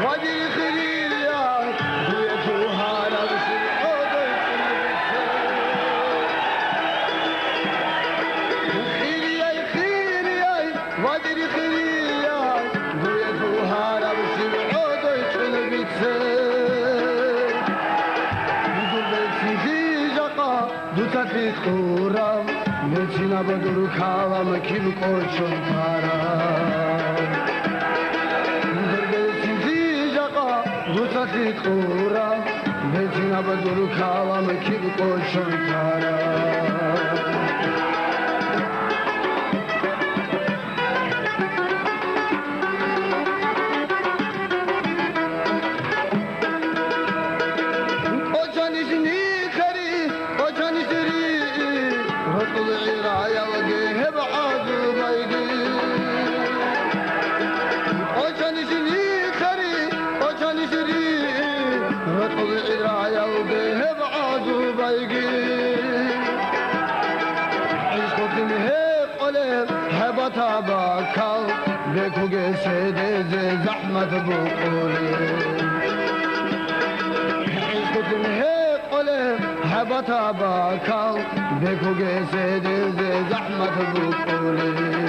وادي خليليا بيتوها نفس العود خليليا خليليا وادي خليليا بيتوها نفس العود دوتاتی خورم نچینا بدرو کالام کیلو کوچون کارم درگه چیزی جاقا دوتاتی خورم نچینا بدرو کالام کیلو کوچون کارم تاباكل بكو قسد زحمة بقولي عشقت الهيق قلب هبا تاباكل بكو قسد زحمة بقولي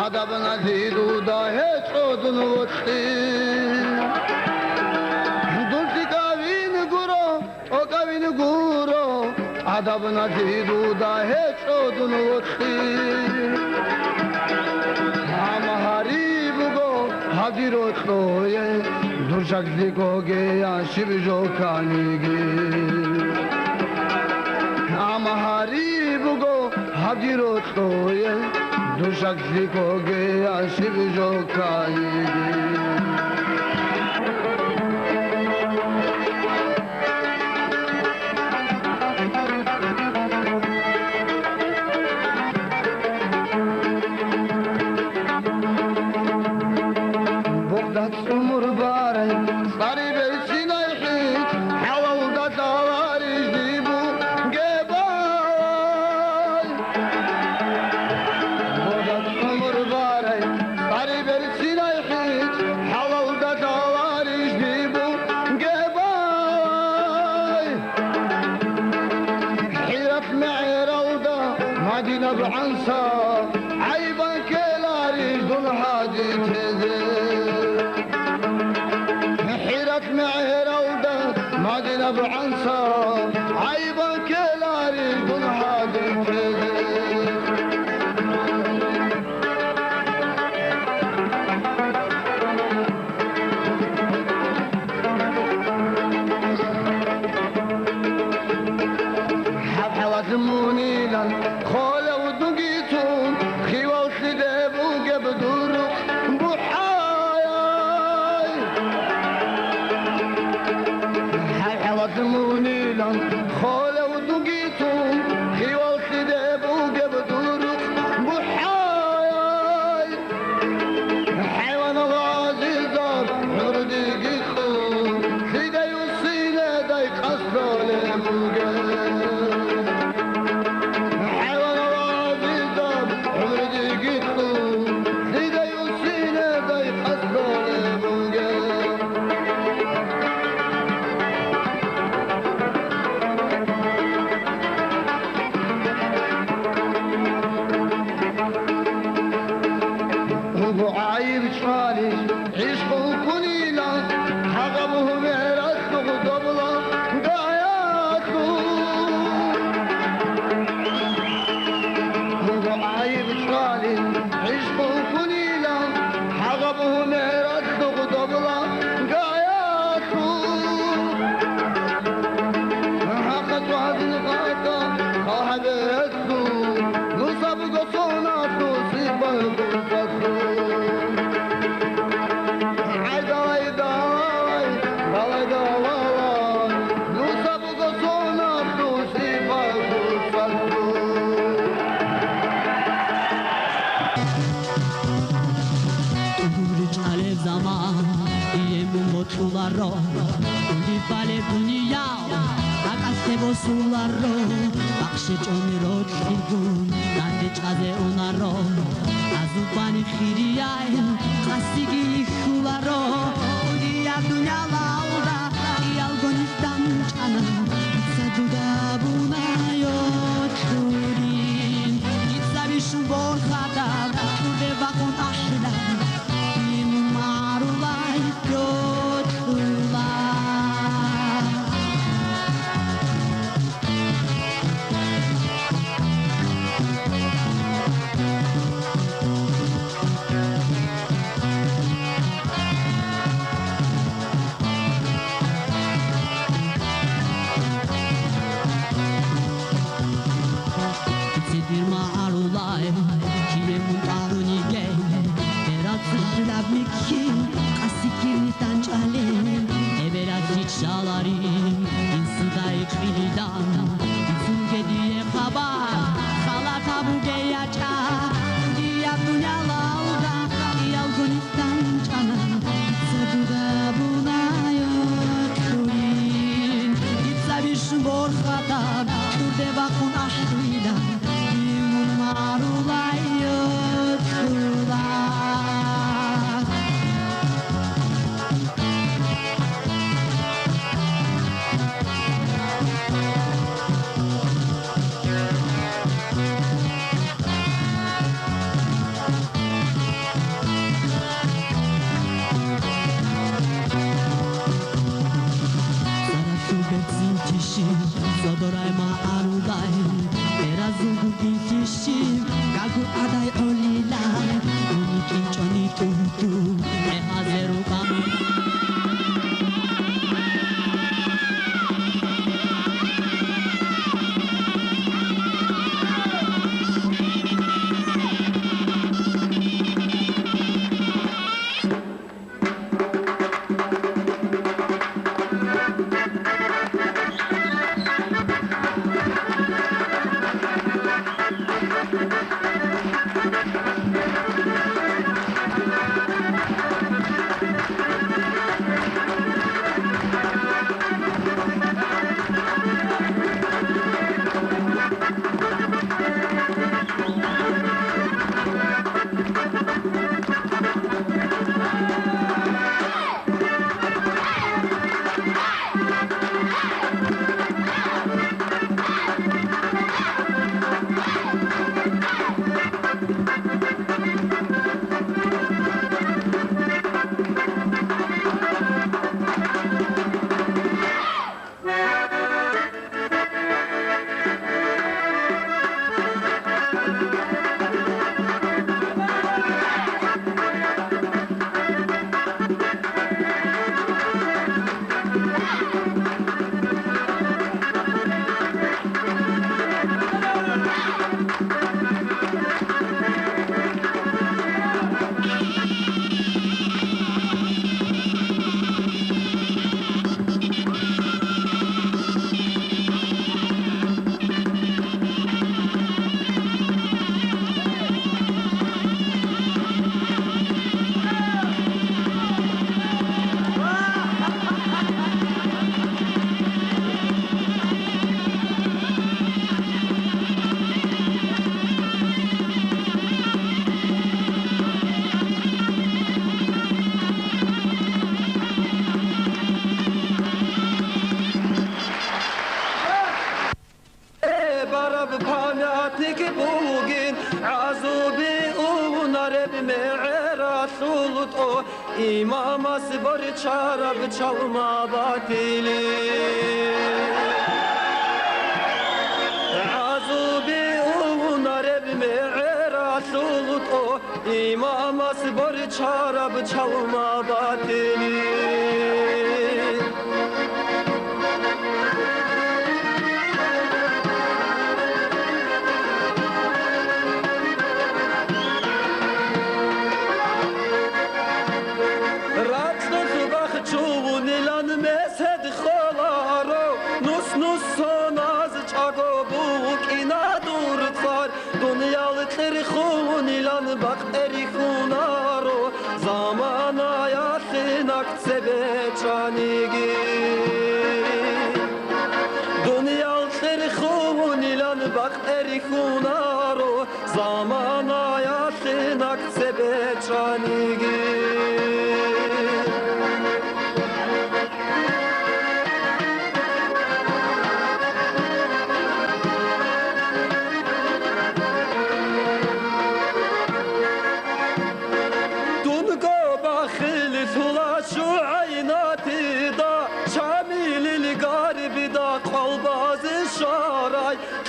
ادب نزیدو دا هیچ خودن وقتی دلتی کاوین گورو او کاوین گورو ادب نزیدو دا هیچ خودن وقتی همهاری بگو حدی رو توی دور شکلی کو گیا شب جو کانیگی همهاری بگو حدی رو توی دو شخصی کو گیا شب جو کائیگی بغداد سمر باره ساری برسی نیخید حوال دا تاواریش دیبو گبای ساری برسی نیخید حوال دا تاواریش دیبو گبای حیرت معیرال دا مدینه بعنسا عیبا کلاریش دل حادی تزه حیرت معیرال دا مدینه بعنسا عیبا کلاریش دل حادی تزه مونيلا خول ودقيتون خيوال سدب وقبدور بحاي حوات مونيلا خول ودقيتون خيوال سدب وقبدور بحاي حيوان العزيزار عردي قيتون سيدا يوصينا داي قصدوا لبوقاي Motularro, uni vale dunia, akasebo sularro, bakşe çoniro çirgun, nande çaze onarro, azubani khiriyay, kasigi shularro, unia dunia laura, yalgonistan çana, saduda bunayo churin, gitsabi shubor khata, urde vakon ashla. İmaması var çarabı çalma batili Azubi unar evime rasulut o İmaması var çarabı çalma batili Bak erihunaro zamana naktsebe çanigi Dünya serhun ilan bak erihunaro Zamana yaşı naktsebe çanigi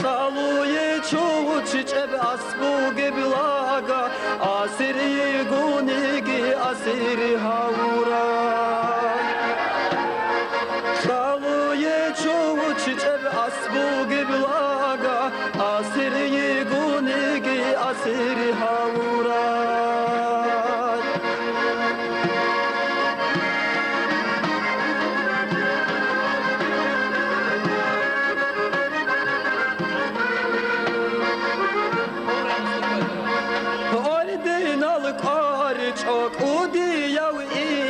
Çaluye çoğu çiçeği asbu geblaga Asiri gunigi asiri havura Çaluye çoğu çiçeği asbu geblaga Asiri gunigi asiri havura çok udiyav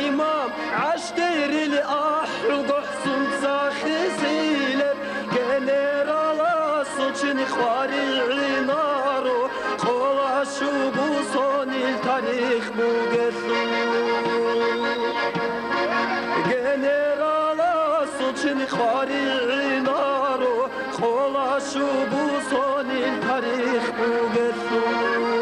imam Aşterili ahru gohsun zahisiler Generala soçini khvari naro Kola şu bu sonil tarih bu gesu Generala soçini khvari naro Kola şu bu sonil tarih bu gesu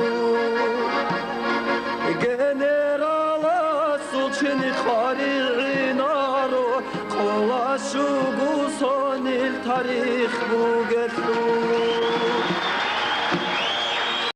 Generala sulçini khari naro Kola şu bu sonil tarih bu gesu